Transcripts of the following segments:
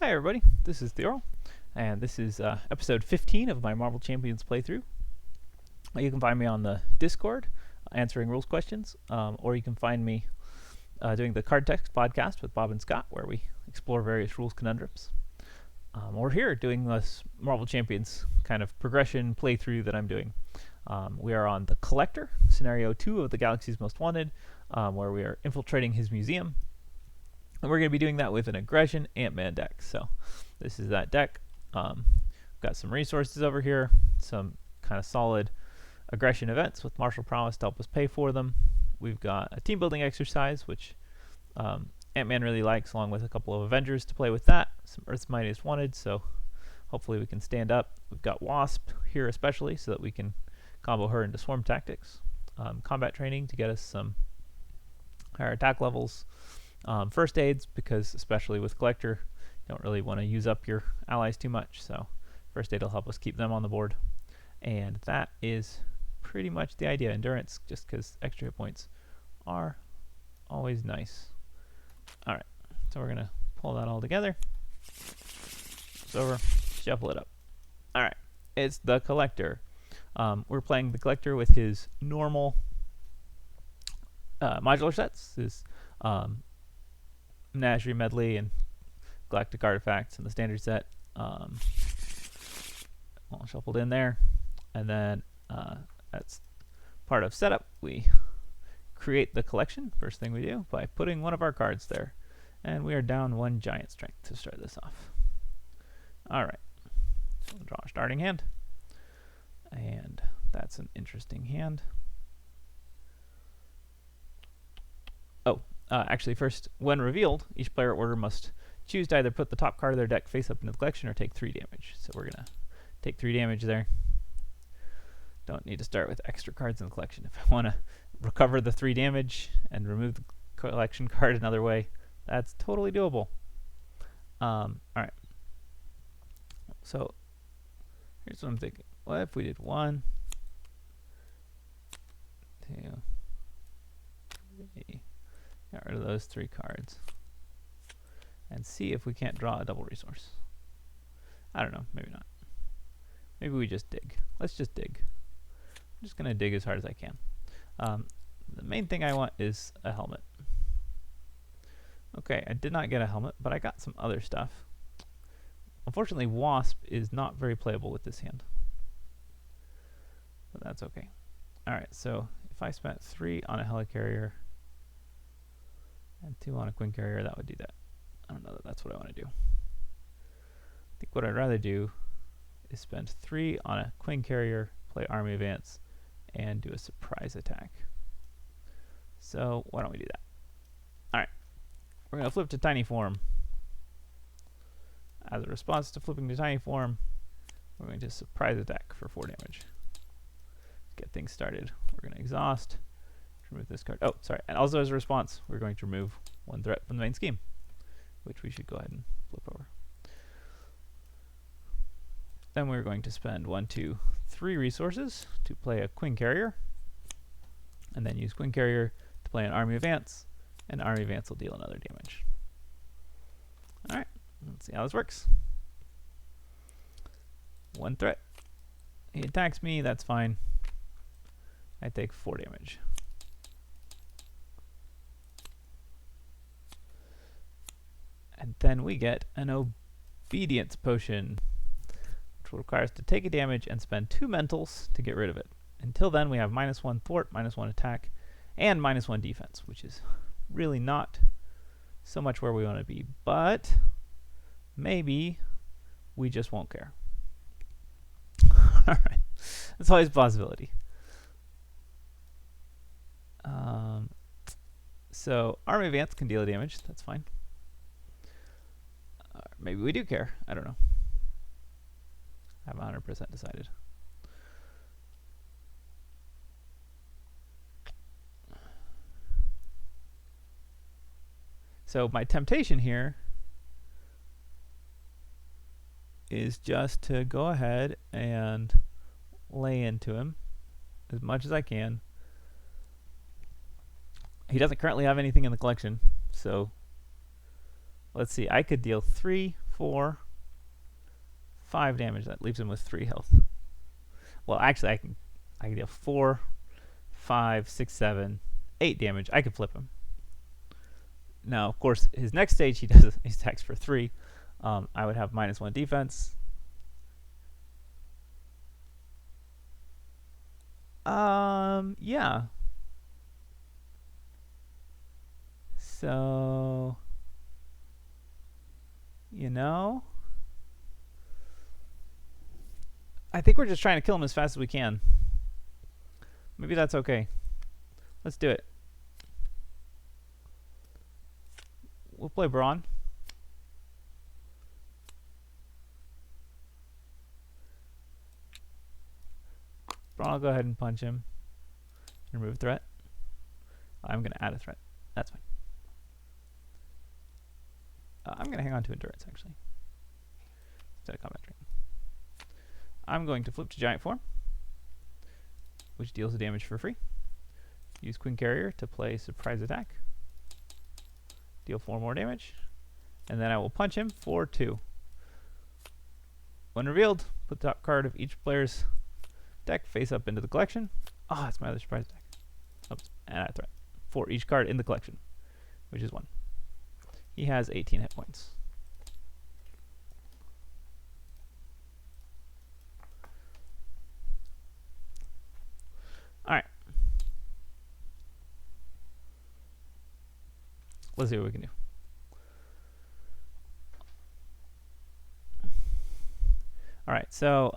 Hi everybody, this is Theorl, and this is episode 15 of my Marvel Champions playthrough. You can find me on the Discord answering rules questions, or you can find me doing the Card Text podcast with Bob and Scott, where we explore various rules conundrums. Or here doing this Marvel Champions kind of progression playthrough that I'm doing. We are on the Collector, Scenario 2 of the Galaxy's Most Wanted, where we are infiltrating his museum. And we're going to be doing that with an Aggression Ant-Man deck. So this is that deck. Got some resources over here, some kind of solid aggression events with Martial Prowess to help us pay for them. We've got a team building exercise, which Ant-Man really likes, along with a couple of Avengers to play with that. Some Earth's Mightiest Wanted, so hopefully we can stand up. We've got Wasp here especially, so that we can combo her into Swarm Tactics. Combat training to get us some higher attack levels. First aids, because especially with Collector, you don't really want to use up your allies too much, so first aid will help us keep them on the board. And that is pretty much the idea. Endurance, just because extra hit points are always nice. Alright, so we're going to pull that all together. It's over, shuffle it up. Alright, it's the Collector. We're playing the Collector with his normal modular sets, his Menagerie Medley and Galactic Artifacts in the standard set, all shuffled in there. And then that's part of setup. We create the collection, first thing we do, by putting one of our cards there. And we are down one giant strength to start this off. Alright, so we'll draw our starting hand. And that's an interesting hand. Actually, first, when revealed, each player order must choose to either put the top card of their deck face up into the collection or take 3 damage. So we're going to take 3 damage there. Don't need to start with extra cards in the collection. If I want to recover the 3 damage and remove the collection card another way, that's totally doable. Alright. So, here's what I'm thinking. What if we did 1, 2, 3... Get rid of those 3 cards and see if we can't draw a double resource. I don't know, maybe not. Maybe we just dig. Let's just dig. I'm just going to dig as hard as I can. The main thing I want is a helmet. Okay, I did not get a helmet, but I got some other stuff. Unfortunately, Wasp is not very playable with this hand. But that's okay. Alright, so if I spent 3 on a Helicarrier and 2 on a Queen Carrier, that would do that. I don't know that that's what I want to do. I think what I'd rather do is spend 3 on a Queen Carrier, play Army Advance, and do a surprise attack. So why don't we do that? Alright, we're going to flip to Tiny Form. As a response to flipping to Tiny Form, we're going to surprise attack for 4 damage. Let's get things started. We're going to exhaust. Remove this card. Oh, sorry. And also as a response, we're going to remove 1 threat from the main scheme, which we should go ahead and flip over. Then we're going to spend 1, 2, 3 resources to play a Queen Carrier, and then use Queen Carrier to play an Army Advance, and Army Advance will deal another damage. Alright, let's see how this works. 1 threat. He attacks me, that's fine. I take 4 damage. And then we get an Obedience Potion, which will require us to take a damage and spend 2 mentals to get rid of it. Until then, we have -1 thwart, -1 attack, and -1 defense, which is really not so much where we want to be. But maybe we just won't care. Alright, that's always a possibility. So, Army Advance can deal damage, that's fine. Maybe we do care. I don't know. I haven't 100% decided. So my temptation here is just to go ahead and lay into him as much as I can. He doesn't currently have anything in the collection, so let's see. I could deal 3, 4, 5 damage. That leaves him with 3 health. Well, actually, I can deal 4, 5, 6, 7, 8 damage. I could flip him. Now, of course, his next stage he attacks for 3. I would have -1 defense. Yeah. So, you know, I think we're just trying to kill him as fast as we can. Maybe that's okay. Let's do it. We'll play Braun. Braun, I'll go ahead and punch him. Remove threat. I'm going to add a threat. That's fine. I'm going to hang on to endurance, actually, instead of combat train. I'm going to flip to giant form, which deals the damage for free. Use Queen Carrier to play surprise attack. Deal 4 more damage. And then I will punch him for 2. When revealed, put the top card of each player's deck face up into the collection. Ah, that's my other surprise attack. Oops, and add a threat for each card in the collection, which is 1. He has 18 hit points. Alright. Let's see what we can do. Alright, so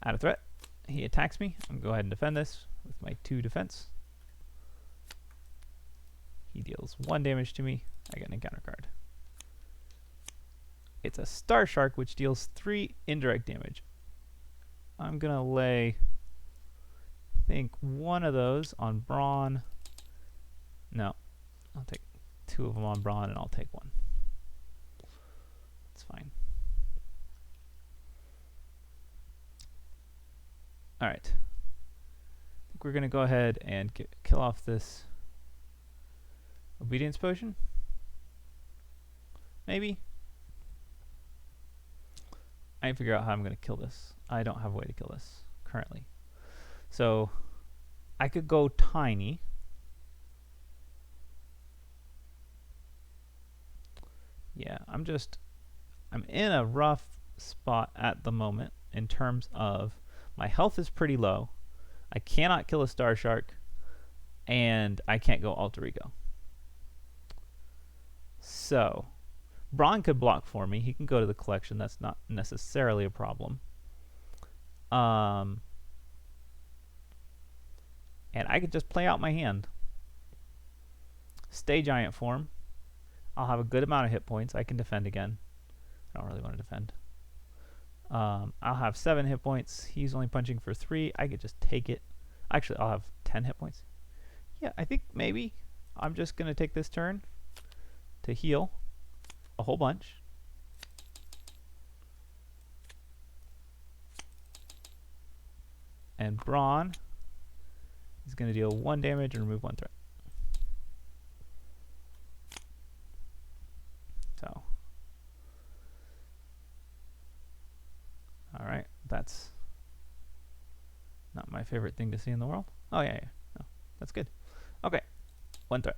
add a threat. He attacks me. I'm going to go ahead and defend this with my 2 defense. He deals 1 damage to me. I get an encounter card. It's a Star Shark, which deals 3 indirect damage. I'm going to lay, I think, 1 of those on Braun. No, I'll take 2 of them on Braun, and I'll take 1. That's fine. Alright. I think we're going to go ahead and kill off this obedience potion. Maybe. I need to figure out how I'm going to kill this. I don't have a way to kill this currently. So I could go tiny. Yeah, I'm in a rough spot at the moment in terms of my health is pretty low. I cannot kill a Star Shark, and I can't go Alter Ego. So Braun could block for me. He can go to the collection. That's not necessarily a problem. And I could just play out my hand. Stay giant form. I'll have a good amount of hit points. I can defend again. I don't really want to defend. I'll have 7 hit points. He's only punching for 3. I could just take it. Actually, I'll have 10 hit points. Yeah, I think maybe I'm just going to take this turn to heal a whole bunch. And Braun is going to deal 1 damage and remove 1 threat. So, alright, that's not my favorite thing to see in the world. Oh, yeah, no, that's good. Okay, 1 threat.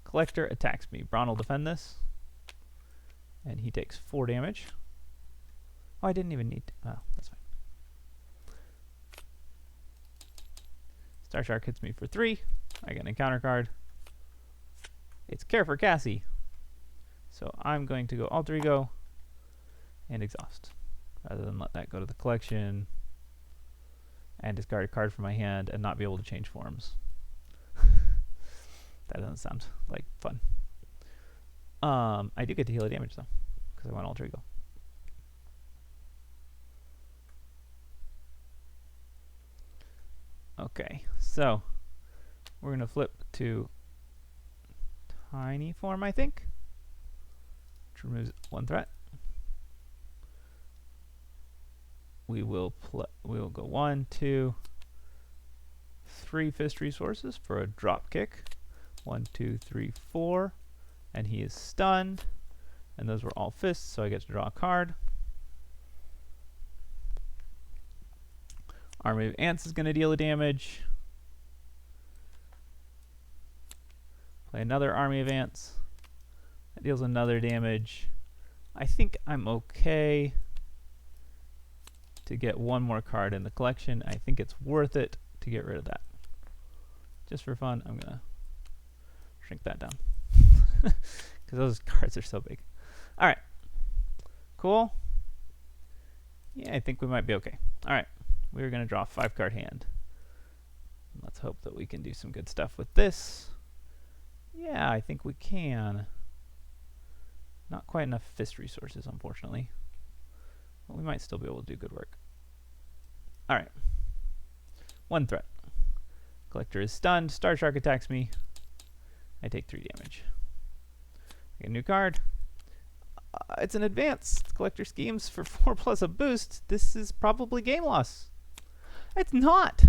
Collector attacks me. Braun will defend this, and he takes 4 damage. Oh, I didn't even need to. Oh, that's fine. Star Shark hits me for 3. I get an encounter card. It's Care for Cassie. So I'm going to go Alter Ego and Exhaust, rather than let that go to the collection and discard a card from my hand and not be able to change forms. That doesn't sound like fun. I do get to heal a damage though, because I went Alter Ego. Okay, so we're going to flip to tiny form, I think, which removes 1 threat. We will go 1, 2, 3 fist resources for a drop kick. 1, 2, 3, 4, and he is stunned. And those were all fists, so I get to draw a card. Army of Ants is going to deal a damage. Play another Army of Ants. That deals another damage. I think I'm okay to get one more card in the collection. I think it's worth it to get rid of that. Just for fun, I'm going to shrink that down. Because those cards are so big. Alright. Cool. Yeah, I think we might be okay. Alright. We're going to draw a 5-card hand. Let's hope that we can do some good stuff with this. Yeah, I think we can. Not quite enough fist resources, unfortunately. But we might still be able to do good work. Alright. 1 threat. Collector is stunned. Star Shark attacks me. I take 3 damage. I get a new card. It's an advanced Collector Schemes for 4 plus a boost. This is probably game loss. It's not.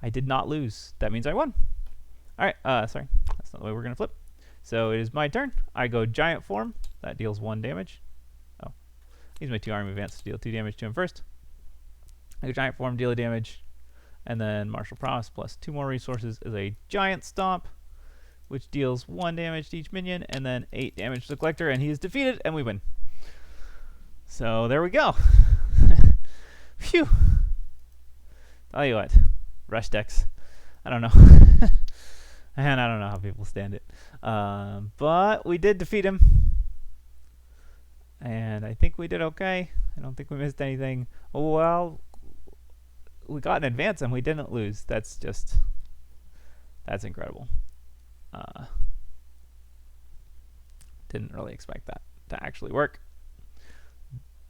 I did not lose. That means I won. Alright, sorry. That's not the way we're going to flip. So it is my turn. I go Giant Form. That deals 1 damage. Oh. Use my 2 Army Advance to deal 2 damage to him first. I go Giant Form, deal a damage. And then Martial Prowess plus 2 more resources is a Giant Stomp, which deals 1 damage to each minion, and then 8 damage to the Collector, and he is defeated, and we win. So there we go. Phew. Tell you what. Rush decks. I don't know. And I don't know how people stand it. But we did defeat him. And I think we did okay. I don't think we missed anything. Well, we got an advance and we didn't lose. That's incredible. Didn't really expect that to actually work.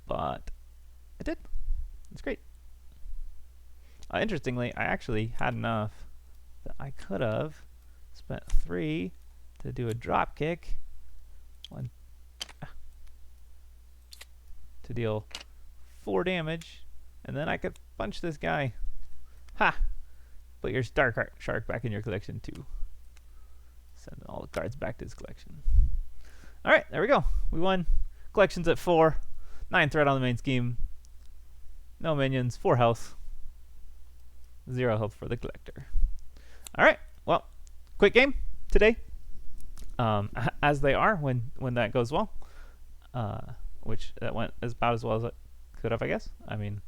But it did. It's great. Interestingly, I actually had enough that I could have spent 3 to do a drop kick. 1 to deal 4 damage, and then I could punch this guy. Ha! Put your Star Shark back in your collection too. Send all the cards back to his collection. Alright, there we go. We won. Collection's at 4. 9 threat on the main scheme. No minions. 4 health. 0 health for the Collector. Alright, well, quick game today. As they are when that goes well. Which that went about as well as it could have, I guess. I mean,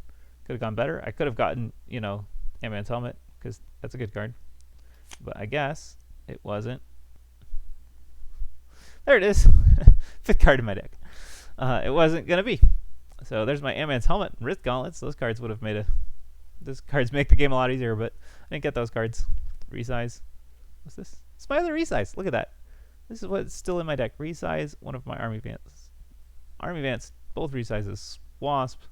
could have gone better. I could have gotten, you know, Ant-Man's Helmet, because that's a good card. But I guess it wasn't. There it is. 5th card in my deck. It wasn't going to be. So there's my Ant-Man's Helmet and Wrist Gauntlets. Those cards would have made those cards make the game a lot easier, but I didn't get those cards. Resize. What's this? It's my other resize. Look at that. This is what's still in my deck. Resize one of my Army Advance. Army Advance, both resizes. Wasp,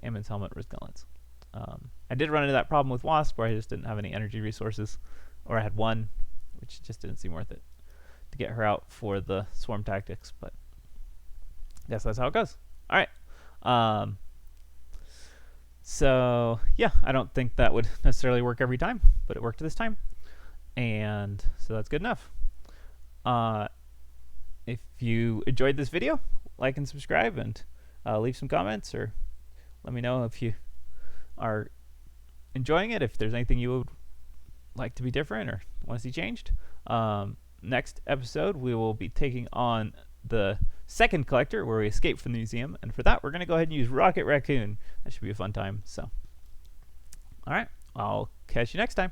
Ant-Man's Helmet, Wrist Gauntlets. I did run into that problem with Wasp where I just didn't have any energy resources, or I had 1, which just didn't seem worth it to get her out for the swarm tactics, but I guess that's how it goes. Alright. So, yeah, I don't think that would necessarily work every time, but it worked this time, and so that's good enough. If you enjoyed this video, like and subscribe, and leave some comments, or let me know if you are enjoying it, if there's anything you would like to be different or want to see changed. Next episode, we will be taking on the 2nd Collector, where we escape from the museum, and for that, we're going to go ahead and use Rocket Raccoon. That should be a fun time. So, all right, I'll catch you next time.